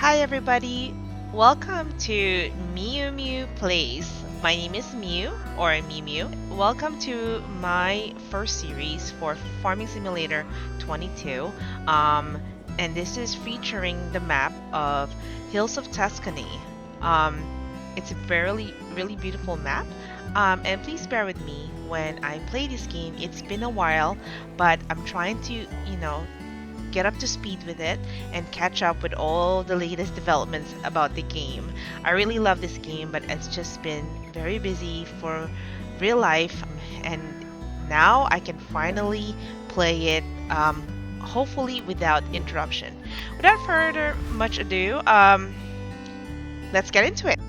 Hi everybody, welcome to Miu Miu Plays. My name is Miu or Miu Miu. Welcome to my first series for Farming Simulator 22. Um, and this is featuring the map of Hills of Tuscany. Um, it's a really beautiful map. And please bear with me when I play this game. It's been a while, but I'm trying to, get up to speed with it and catch up with all the latest developments about the game. I really love this game, but it's just been very busy for real life, and now I can finally play it, hopefully without interruption. Without further much ado, let's get into it.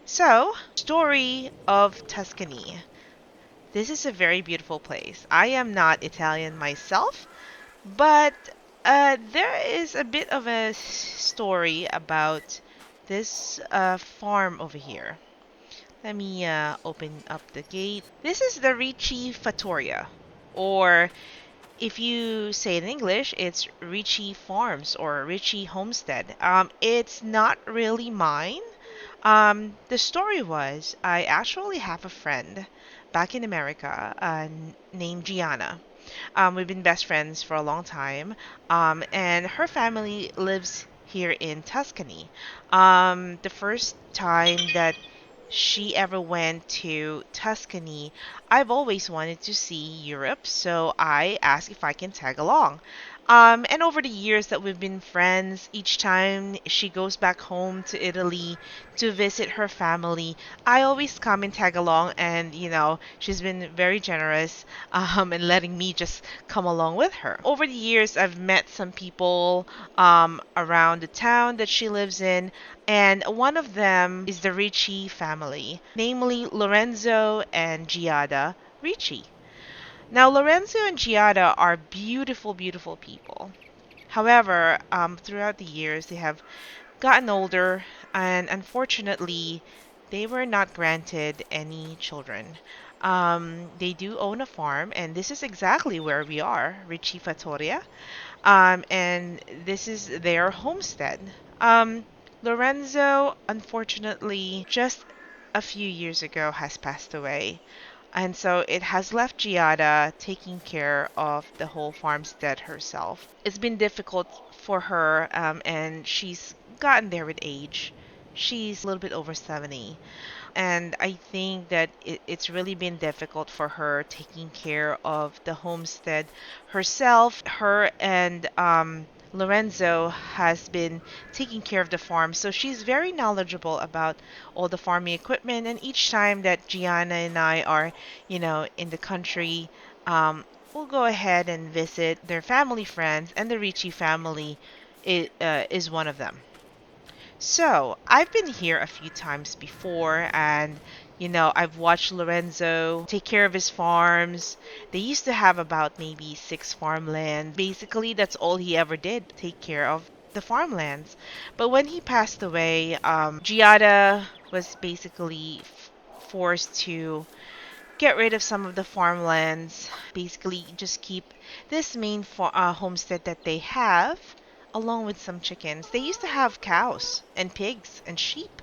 So, story of Tuscany. This is a very beautiful place. I am not Italian myself, but there is a bit of a story about this farm over here. Let me open up the gate. This is the Ricci Fattoria, or if you say it in English, it's Ricci Farms or Ricci Homestead. It's not really mine. The story was I actually have a friend back in America named Gianna. We've been best friends for a long time, and her family lives here in Tuscany. The first time that she ever went to Tuscany, I've always wanted to see Europe, so I asked if I can tag along. And over the years that we've been friends, each time she goes back home to Italy to visit her family, I always come and tag along, and she's been very generous and letting me just come along with her. Over the years, I've met some people around the town that she lives in, and one of them is the Ricci family, namely Lorenzo and Giada Ricci. Now, Lorenzo and Giada are beautiful people. However, throughout the years, they have gotten older, and unfortunately, they were not granted any children. They do own a farm, and this is exactly where we are, Ricci Fattoria, and this is their homestead. Um, Lorenzo, unfortunately, just a few years ago has passed away. And so it has left Giada taking care of the whole farmstead herself. It's been difficult for her, and she's gotten there with age. She's a little bit over 70. And I think that it's really been difficult for her taking care of the homestead herself. Her and Lorenzo has been taking care of the farm, so she's very knowledgeable about all the farming equipment. And each time that Gianna and I are, in the country, we'll go ahead and visit their family friends, and the Ricci family is one of them. So, I've been here a few times before, and I've watched Lorenzo take care of his farms. They used to have about maybe six farmland. Basically, that's all he ever did, take care of the farmlands. But when he passed away, Giada was basically forced to get rid of some of the farmlands, basically just keep this main homestead that they have, along with some chickens. They used to have cows and pigs and sheep.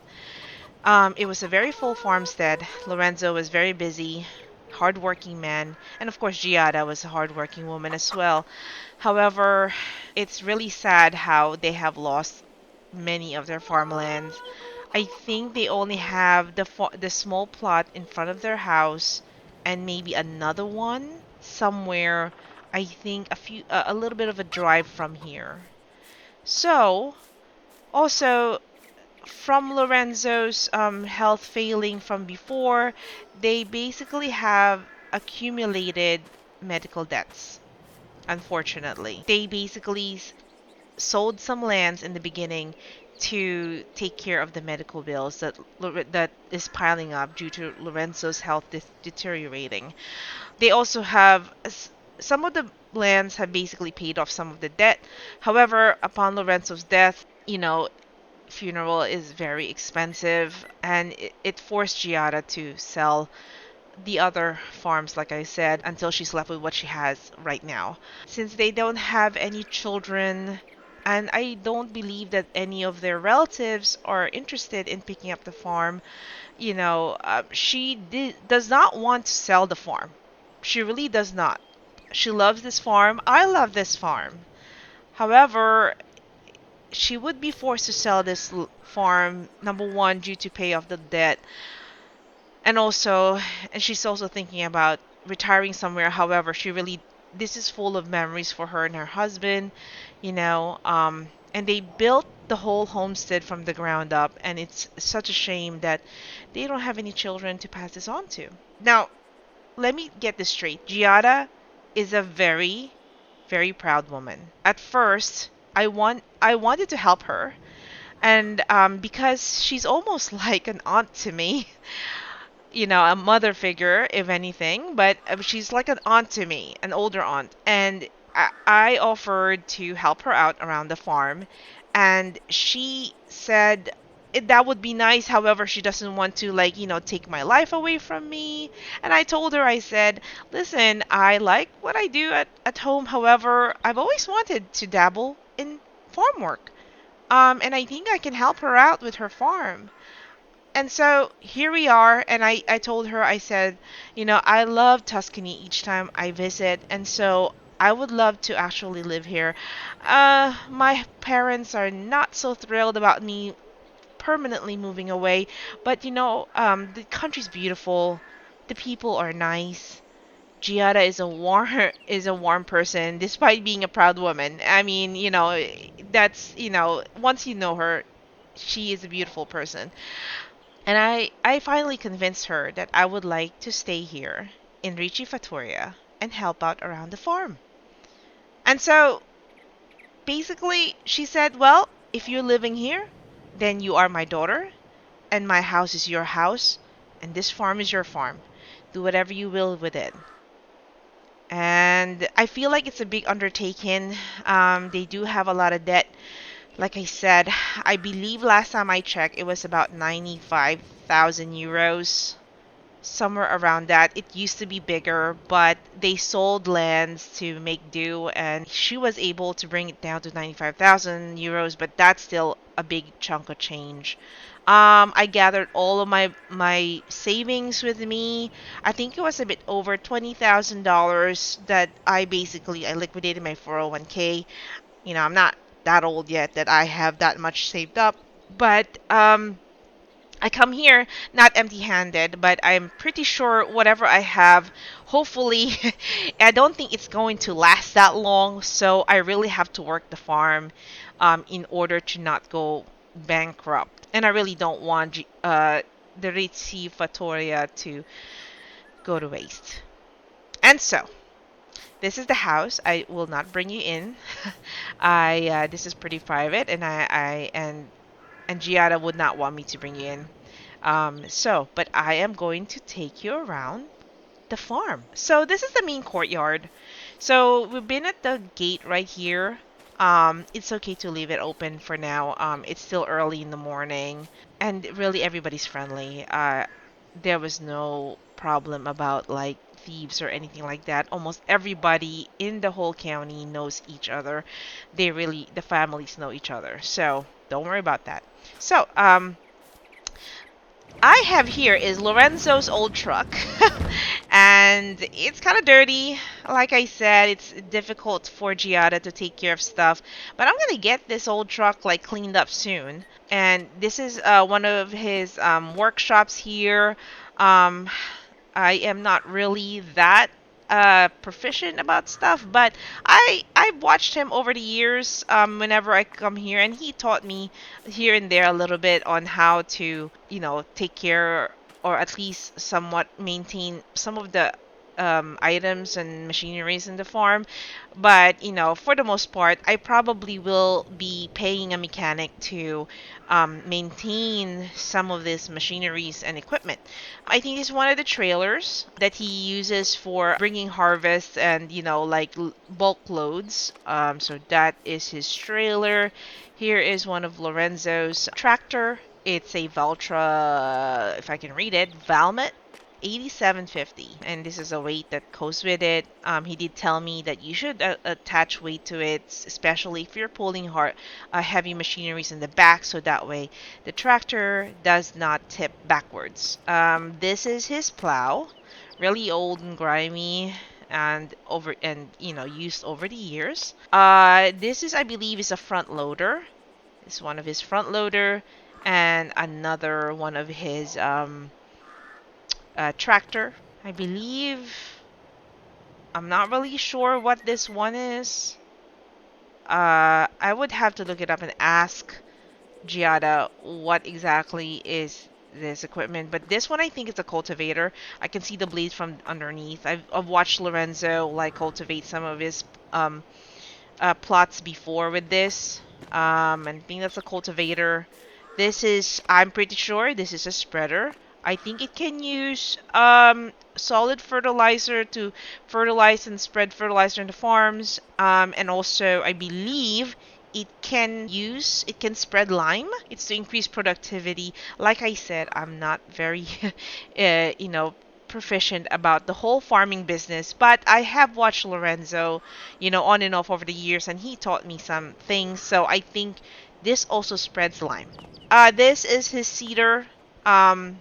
It was a very full farmstead. Lorenzo was very busy, hardworking man, and of course Giada was a hardworking woman as well. However, it's really sad how they have lost many of their farmlands. I think they only have the small plot in front of their house and maybe another one somewhere. I think a little bit of a drive from here. So, also from Lorenzo's health failing from before, they basically have accumulated medical debts. Unfortunately, they basically sold some lands in the beginning to take care of the medical bills that is piling up due to Lorenzo's health deteriorating. They also have some of the lands have basically paid off some of the debt. However, upon Lorenzo's death, funeral is very expensive, and it forced Giada to sell the other farms, like I said, until she's left with what she has right now. Since they don't have any children, and I don't believe that any of their relatives are interested in picking up the farm, does not want to sell the farm. She really does not. She loves this farm. I love this farm. However, she would be forced to sell this farm, number one, due to pay off the debt, and also, and she's also thinking about retiring somewhere. However, this is full of memories for her and her husband, and they built the whole homestead from the ground up, and it's such a shame that they don't have any children to pass this on to. Now, let me get this straight. Giada is a very, very proud woman. At first, I wanted to help her, and because she's almost like an aunt to me, a mother figure, if anything, but she's like an aunt to me, an older aunt. And I offered to help her out around the farm, and she said that would be nice. However, she doesn't want to, like, take my life away from me. And I told her, I said, listen, I like what I do at home. However, I've always wanted to dabble in farm work. And I think I can help her out with her farm. And so here we are, and I told her, I said, I love Tuscany each time I visit, and so I would love to actually live here. My parents are not so thrilled about me permanently moving away, but the country's beautiful, the people are nice. Giada is a warm person, despite being a proud woman. I mean, that's once you know her, she is a beautiful person. And I finally convinced her that I would like to stay here in Ricci Fattoria and help out around the farm. And so basically, she said, well, if you're living here, then you are my daughter, and my house is your house, and this farm is your farm. Do whatever you will with it. And I feel like it's a big undertaking. They do have a lot of debt. Like I said, I believe last time I checked, it was about 95,000 euros, somewhere around that. It used to be bigger, but they sold lands to make do, and she was able to bring it down to 95,000 euros, but that's still a big chunk of change. I gathered all of my savings with me. I think it was a bit over $20,000 that I liquidated my 401k. I'm not that old yet that I have that much saved up, but I come here not empty-handed, but I'm pretty sure whatever I have, hopefully, I don't think it's going to last that long. So I really have to work the farm, in order to not go bankrupt. And I really don't want the Ricci Fattoria to go to waste. And so, this is the house. I will not bring you in. I This is pretty private, and and Giada would not want me to bring you in. But I am going to take you around the farm. So this is the main courtyard. So we've been at the gate right here. It's okay to leave it open for now. It's still early in the morning, and really everybody's friendly. There was no problem about like thieves or anything like that. Almost everybody in the whole county knows each other. The families know each other. So don't worry about that. So, I have here is Lorenzo's old truck, and it's kind of dirty. Like I said, it's difficult for Giada to take care of stuff, but I'm gonna get this old truck like cleaned up soon. And this is one of his workshops here. Um, I am not really that proficient about stuff, but I've watched him over the years, whenever I come here, and he taught me here and there a little bit on how to take care, or at least somewhat maintain some of the items and machineries in the farm. But for the most part, I probably will be paying a mechanic to maintain some of these machineries and equipment. I think it's one of the trailers that he uses for bringing harvests and like bulk loads. So that is his trailer. Here is one of Lorenzo's tractor. It's a Valtra, if I can read it, Valmet. 8750, and this is a weight that goes with it. He did tell me that you should attach weight to it, especially if you're pulling hard heavy machineries in the back, so that way the tractor does not tip backwards. This is his plow, really old and grimy, and used over the years. This is, I believe, is a front loader. It's one of his front loader, and another one of his tractor. I believe, I'm not really sure what this one is. I would have to look it up and ask Giada what exactly is this equipment. But this one I think is a cultivator. I can see the blades from underneath. I've watched Lorenzo like cultivate some of his plots before with this. And I think that's a cultivator. This is, I'm pretty sure this is a spreader. I think it can use solid fertilizer to fertilize and spread fertilizer in the farms. And also, I believe it can spread lime. It's to increase productivity. Like I said, I'm not very, proficient about the whole farming business, but I have watched Lorenzo, on and off over the years, and he taught me some things. So I think this also spreads lime. This is his cedar. I'm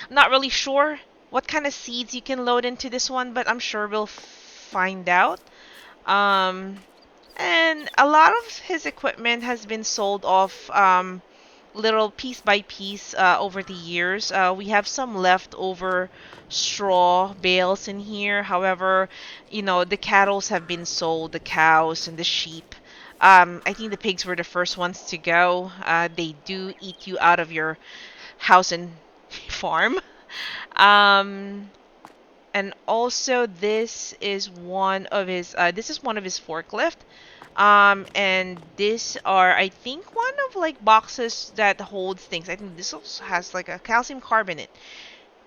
not really sure what kind of seeds you can load into this one, but I'm sure we'll find out. Um, and a lot of his equipment has been sold off little piece by piece over the years. We have some leftover straw bales in here. However, the cattles have been sold, the cows and the sheep. I think the pigs were the first ones to go. They do eat you out of your house and farm. Um, and also this is one of his forklift. And these are, I think, one of like boxes that holds things. I think this also has like a calcium carbonate.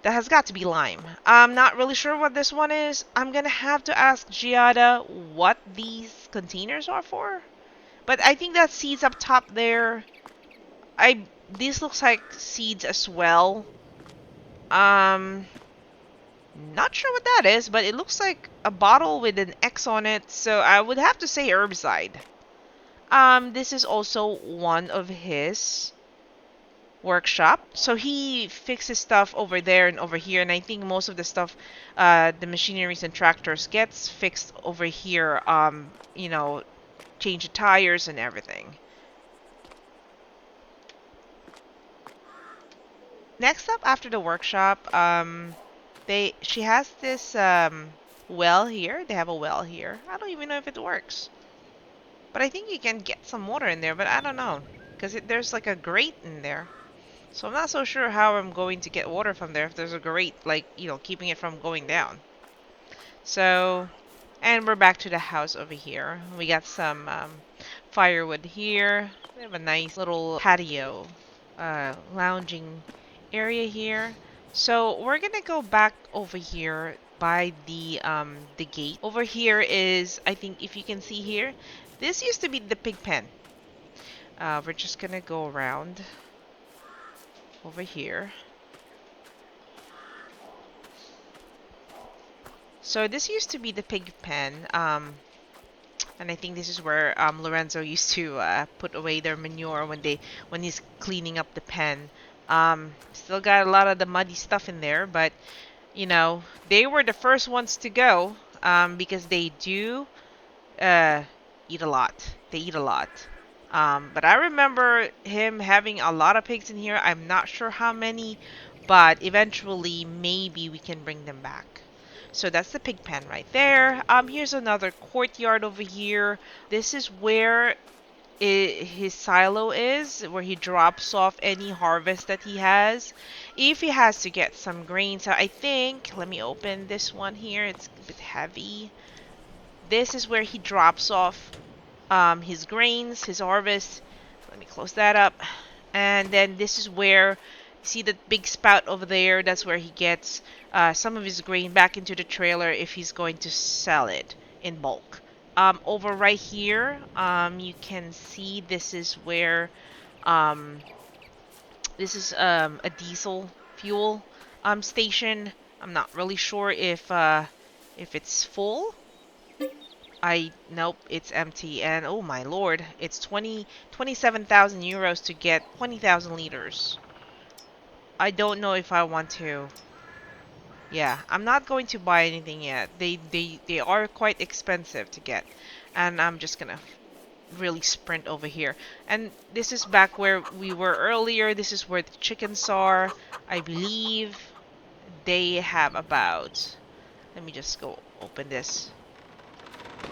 That has got to be lime. I'm not really sure what this one is. I'm gonna have to ask Giada what these containers are for. But I think that seeds up top there. I This looks like seeds as well. Um, Not sure what that is, but it looks like a bottle with an X on it, so I would have to say herbicide. This is also one of his workshop. So he fixes stuff over there and over here, and I think most of the stuff, the machineries and tractors gets fixed over here. Change the tires and everything. Next up after the workshop, she has this well here. They have a well here. I don't even know if it works. But I think you can get some water in there, but I don't know. Because there's like a grate in there. So I'm not so sure how I'm going to get water from there if there's a grate, like, keeping it from going down. So, and we're back to the house over here. We got some firewood here. We have a nice little patio, lounging area here. So we're gonna go back over here by the gate. Over here is, I think, if you can see here, this used to be the pig pen. We're just gonna go around over here. So this used to be the pig pen, and I think this is where Lorenzo used to put away their manure when he's cleaning up the pen. Still got a lot of the muddy stuff in there, but they were the first ones to go because they do uh, eat a lot. They eat a lot. But I remember him having a lot of pigs in here. I'm not sure how many, but eventually maybe we can bring them back. So that's the pig pen right there. Here's another courtyard over here. This is where his silo is, where he drops off any harvest that he has. If he has to get some grain, so I think, let me open this one here. It's a bit heavy. This is where he drops off his grains, his harvest. Let me close that up. And then this is where, see the big spout over there? That's where he gets some of his grain back into the trailer if he's going to sell it in bulk. Over right here, you can see this is where this is a diesel fuel. station. I'm not really sure if it's full. Nope, it's empty. And oh my lord, it's 27,000 euros to get 20,000 liters. I don't know if I want to. Yeah, I'm not going to buy anything yet. They are quite expensive to get. And I'm just gonna really sprint over here. And this is back where we were earlier. This is where the chickens are. I believe they have about... Let me just go open this.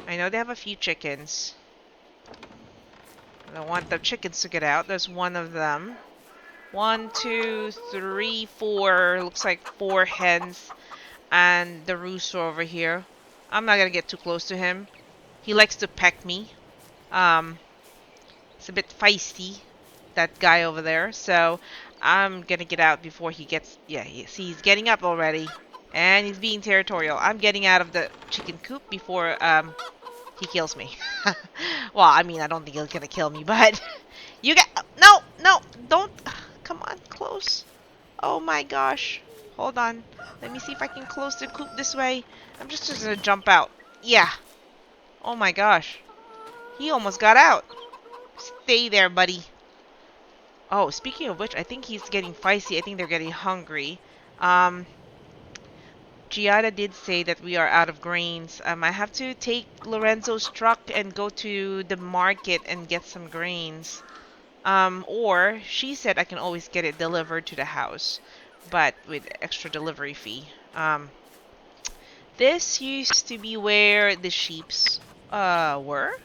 I know they have a few chickens. I don't want the chickens to get out. There's one of them. One, two, three, four. Looks like four hens. And the rooster over here. I'm not gonna get too close to him. He likes to peck me. Um, it's a bit feisty, that guy over there. So I'm gonna get out before he gets... Yeah, see, he's getting up already. And he's being territorial. I'm getting out of the chicken coop before he kills me. Well, I mean, I don't think he's gonna kill me, but... You get... No! No! Don't... Come on, close. Oh my gosh. Hold on. Let me see if I can close the coop this way. I'm just gonna jump out. Yeah. Oh my gosh. He almost got out. Stay there, buddy. Oh, speaking of which, I think he's getting feisty. I think they're getting hungry. Um... Giada did say that we are out of grains. I have to take Lorenzo's truck and go to the market and get some grains. Or she said I can always get it delivered to the house, but with extra delivery fee. This used to be where the sheeps were.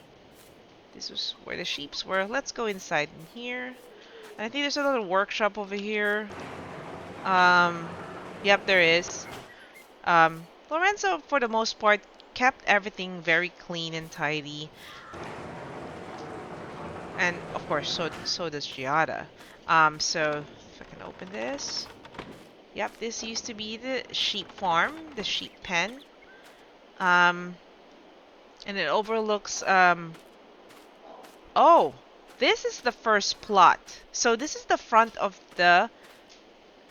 This was where the sheeps were. Let's go inside in here. And I think there's another workshop over here. Yep, there is. Lorenzo, for the most part, kept everything very clean and tidy. And, of course, so does Giada. So, if I can open this. Yep, this used to be the sheep farm, the sheep pen. And it overlooks, Oh! This is the first plot. So, this is the front of the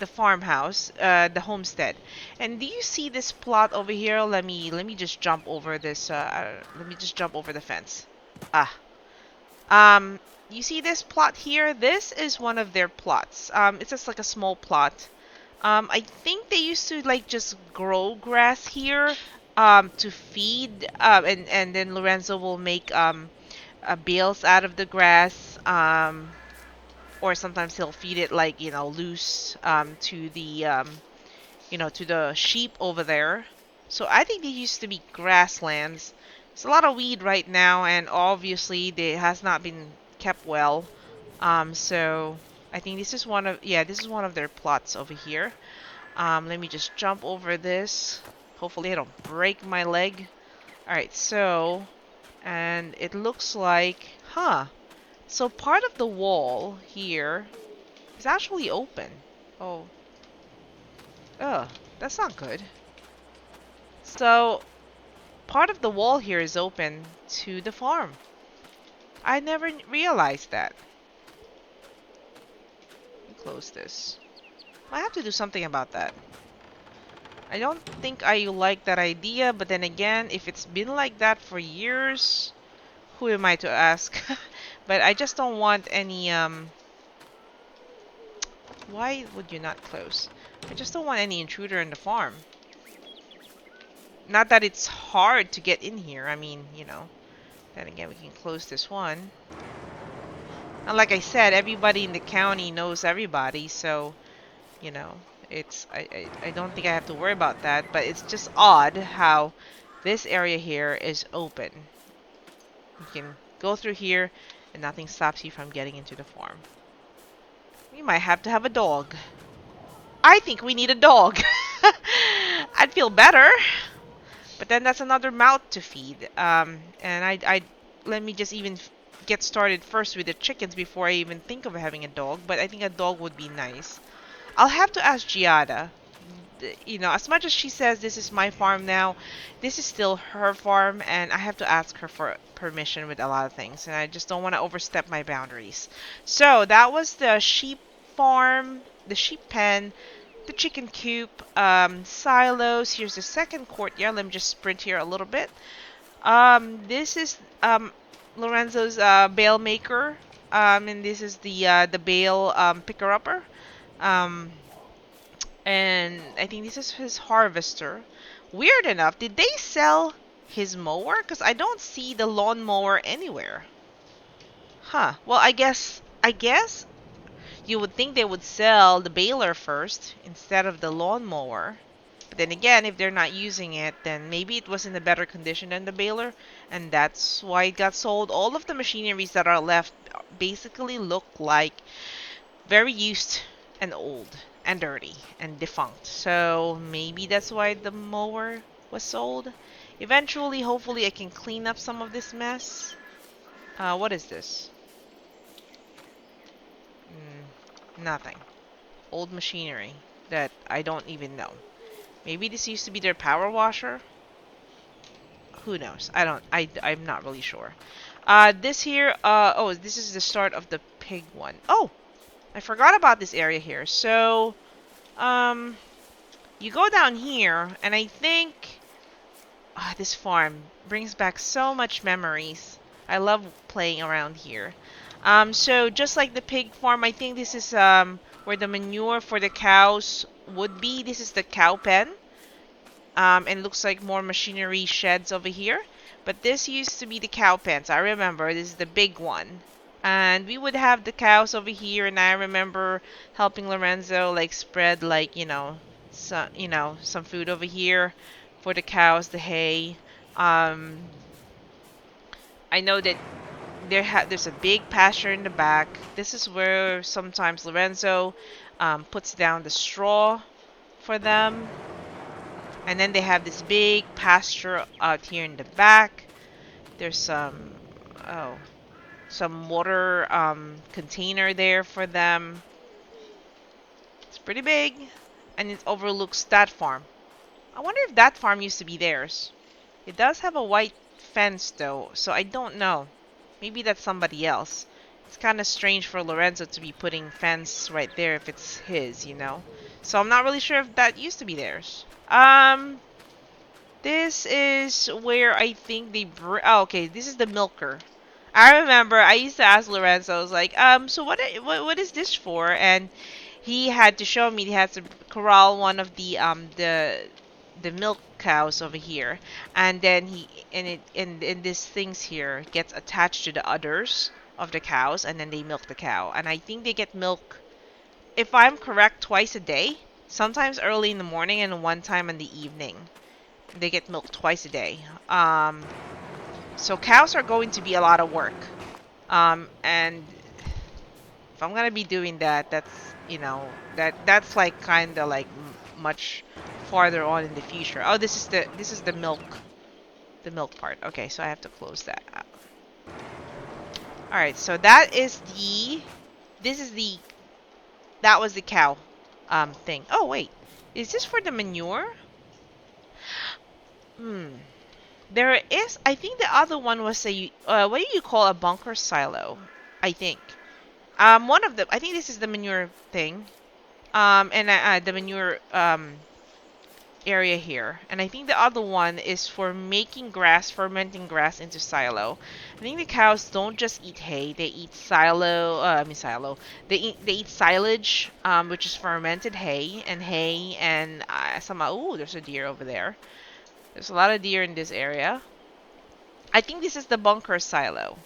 farmhouse, the homestead. And do you see this plot over here? Let me just jump over this, let me just jump over the fence. Ah. You see this plot here? This is one of their plots. It's just like a small plot. I think they used to like just grow grass here, to feed, and then Lorenzo will make, bales out of the grass, or sometimes he'll feed it like, loose, to the, to the sheep over there. So I think they used to be grasslands. There's a lot of weed right now, and obviously it has not been kept well. So I think this is this is one of their plots over here. Let me just jump over this. Hopefully I don't break my leg. Alright, so, and it looks like, so part of the wall here is actually open. Oh. Ugh, that's not good. So, part of the wall here is open to the farm. I never realized that. Let me close this. I have to do something about that. I don't think I like that idea, but then again, if it's been like that for years, who am I to ask? But I just don't want any, Why would you not close? I just don't want any intruder in the farm. Not that it's hard to get in here. I mean, then again, we can close this one. And like I said, everybody in the county knows everybody, so, I don't think I have to worry about that. But it's just odd how this area here is open. You can go through here, and nothing stops you from getting into the farm. We might have to have a dog. I think we need a dog. I'd feel better. But then that's another mouth to feed. And I let me just even get started first with the chickens before I even think of having a dog. But I think a dog would be nice. I'll have to ask Giada. As much as she says this is my farm now, this is still her farm, and I have to ask her for permission with a lot of things, and I just don't want to overstep my boundaries. So that was the sheep farm, the sheep pen. the chicken coop, silos. Here's the second courtyard. Let me just sprint here a little bit. This is Lorenzo's bale maker, and this is the bale picker upper. Um, and I think this is his harvester. Weird enough, did they sell his mower? Because I don't see the lawn mower anywhere. Huh. Well, I guess you would think they would sell the baler first instead of the lawnmower. But then again, if they're not using it, then maybe it was in a better condition than the baler, and that's why it got sold. All of the machineries that are left basically look like very used and old and dirty and defunct. So maybe that's why the mower was sold. Eventually, hopefully, I can clean up some of this mess. What is this? Nothing. Old machinery that I don't even know. Maybe this used to be their power washer. Who knows? I'm not really sure. This here. Oh, this is the start of the pig one. Oh, I forgot about this area here. So, um, you go down here, and I think this farm brings back so much memories. I love playing around here. So just like the pig farm, I think this is where the manure for the cows would be. This is the cow pen. And looks like more machinery sheds over here. But this used to be the cow pens. I remember this is the big one. And we would have the cows over here, and I remember helping Lorenzo like spread like some food over here for the cows, the hay. Um, I know that there's a big pasture in the back. This is where sometimes Lorenzo puts down the straw for them. And then they have this big pasture out here in the back. There's oh, some water container there for them. It's pretty big, and it overlooks that farm. I wonder if that farm used to be theirs. It does have a white fence though, so I don't know. Maybe that's somebody else. It's kind of strange for Lorenzo to be putting fence right there if it's his. So I'm not really sure if that used to be theirs. This is where I think oh, okay, this is the milker. I remember I used to ask Lorenzo, I was like, so what is this for? And he had to show me he had to corral one of the milk cows over here, and then and this things here gets attached to the udders of the cows, and then they milk the cow. And I think they get milk, if I'm correct, twice a day. Sometimes early in the morning and one time in the evening. They get milk twice a day. So cows are going to be a lot of work. And if I'm gonna be doing that, that's like kind of like much farther on in the future. Oh, this is the milk part. Okay, so I have to close that out. All right, so this is the that was the cow thing. Oh wait, is this for the manure? Hmm. There is, I think the other one was what do you call a bunker silo? I think. One of them, I think this is the manure thing. And the manure area here. And I think the other one is for making grass, fermenting grass into silo. I think the cows don't just eat hay; they eat silo. They eat silage, which is fermented hay, and some. Oh, there's a deer over there. There's a lot of deer in this area. I think this is the bunker silo.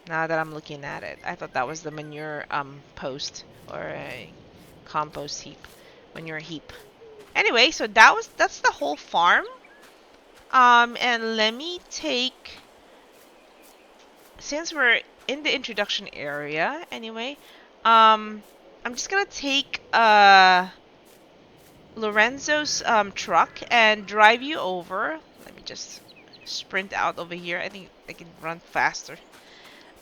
Now that I'm looking at it, I thought that was the manure post or a compost heap, manure heap. Anyway, so that's the whole farm. And let me take, since we're in the introduction area anyway, I'm just gonna take Lorenzo's truck and drive you over. Let me just sprint out over here. I think I can run faster.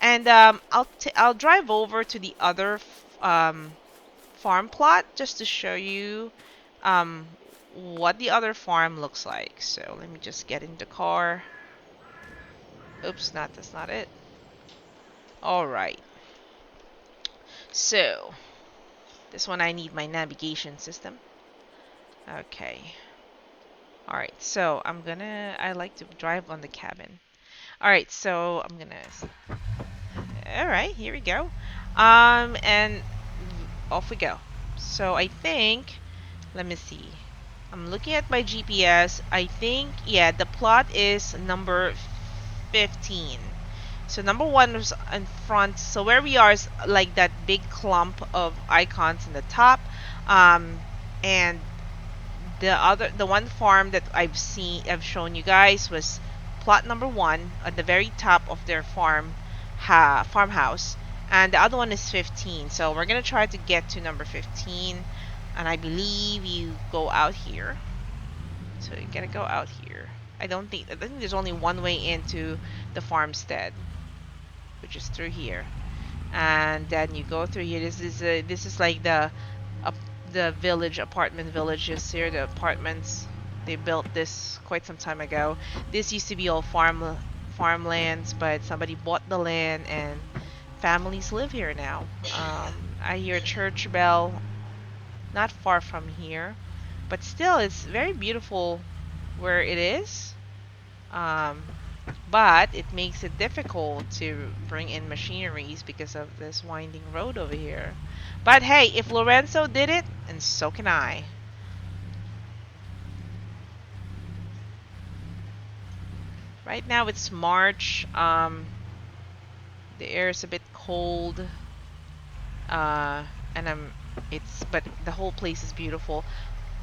And I'll drive over to the other farm plot just to show you um, what the other farm looks like. So let me just get in the car. Oops, that's not it. All right. So This one I need my navigation system. Okay. Alright, so I like to drive on the cabin. Alright, so I'm gonna, alright, here we go. And off we go. So I think, let me see. I'm looking at my GPS. I think, yeah, the plot is number 15. So number one was in front. So where we are is like that big clump of icons in the top. And the one farm that I've shown you guys was plot number one at the very top of their farmhouse, and the other one is 15. So we're gonna try to get to number 15, and I believe you go out here. So you gotta go out here. I think there's only one way into the farmstead, which is through here, and then you go through here. This is like uh, the village apartment villages here. The apartments, they built this quite some time ago. This used to be all farmlands, but somebody bought the land and families live here now. I hear a church bell not far from here, but still it's very beautiful where it is. Um, but it makes it difficult to bring in machineries because of this winding road over here. But hey, if Lorenzo did it, and so can I. Right now it's March. The air is a bit cold. Uh, and but the whole place is beautiful.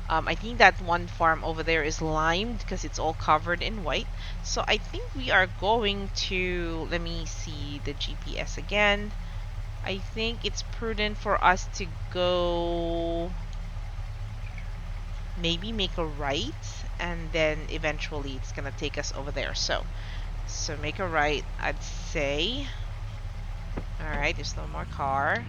I think that one farm over there is limed because it's all covered in white. So I think we are going to, let me see the GPS again. I think it's prudent for us to go, maybe make a right, and then eventually it's gonna take us over there. So make a right, I'd say. Alright, there's no more car.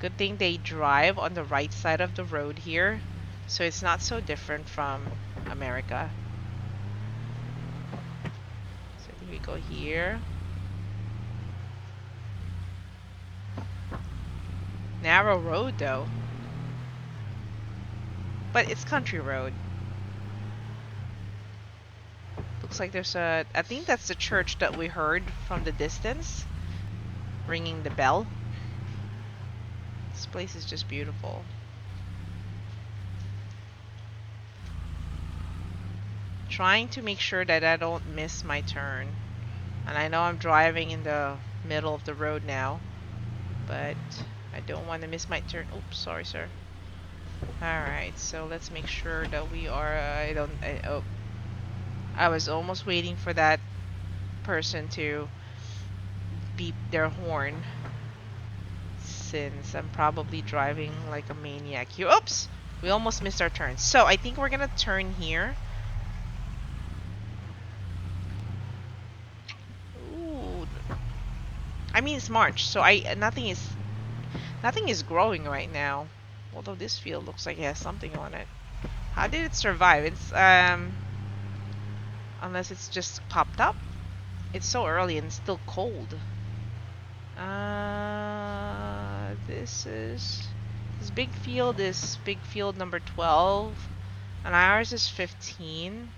Good thing they drive on the right side of the road here, so it's not so different from America. So here we go here. Narrow road though. But it's country road. Looks like there's I think that's the church that we heard from the distance, ringing the bell. This place is just beautiful. Trying to make sure that I don't miss my turn. And I know I'm driving in the middle of the road now, but I don't want to miss my turn. Oops, sorry, sir. Alright, so let's make sure that we are, oh, I was almost waiting for that person to beep their horn, since I'm probably driving like a maniac here. Oops! We almost missed our turn. So I think we're gonna turn here. Ooh. I mean, it's March, so nothing is growing right now. Although this field looks like it has something on it. How did it survive? It's unless it's just popped up. It's so early and it's still cold. This big field is big field number 12, and ours is 15.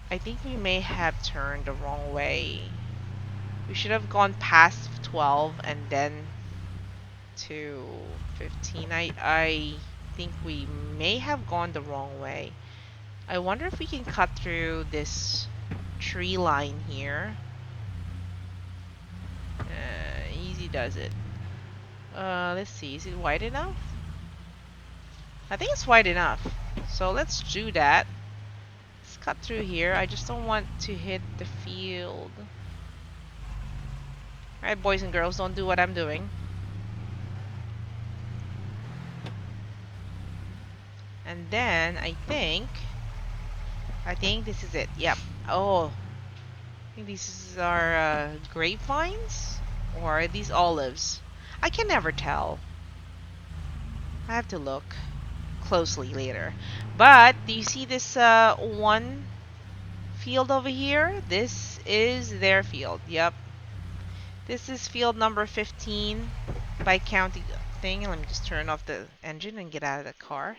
I think we may have turned the wrong way. We should have gone past 12 and then to 15. I think we may have gone the wrong way. I wonder if we can cut through this tree line here. Easy does it. Let's see, is it wide enough? I think it's wide enough. So let's do that. Let's cut through here. I just don't want to hit the field. Alright, boys and girls, don't do what I'm doing. And then I think this is it. Yep. Oh, I think these are grapevines, or are these olives? I can never tell. I have to look closely later. But do you see this one field over here, this is their field. Yep. This is field number 15 by county thing. Let me just turn off the engine and get out of the car.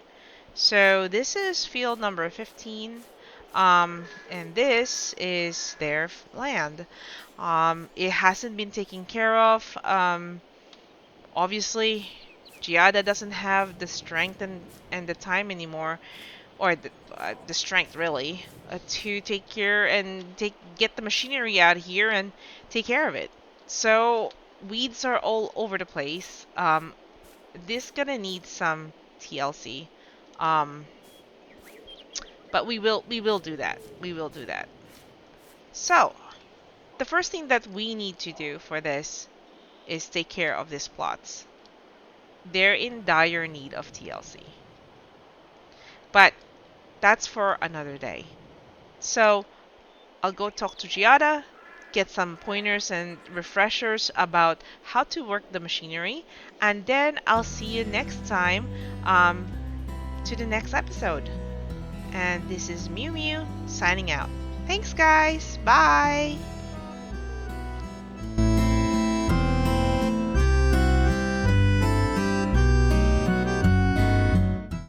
So this is field number 15. And this is their land. It hasn't been taken care of. Obviously, Giada doesn't have the strength and the time anymore, or the strength really, to take care and get the machinery out here and take care of it. So weeds are all over the place. This gonna need some TLC, um, but we will do that. We will do that. So the first thing that we need to do for this is take care of these plots. They're in dire need of TLC, but that's for another day. So I'll go talk to Giada, get some pointers and refreshers about how to work the machinery, and then I'll see you next time, um, to the next episode. And this is Mew Mew signing out. Thanks, guys. Bye.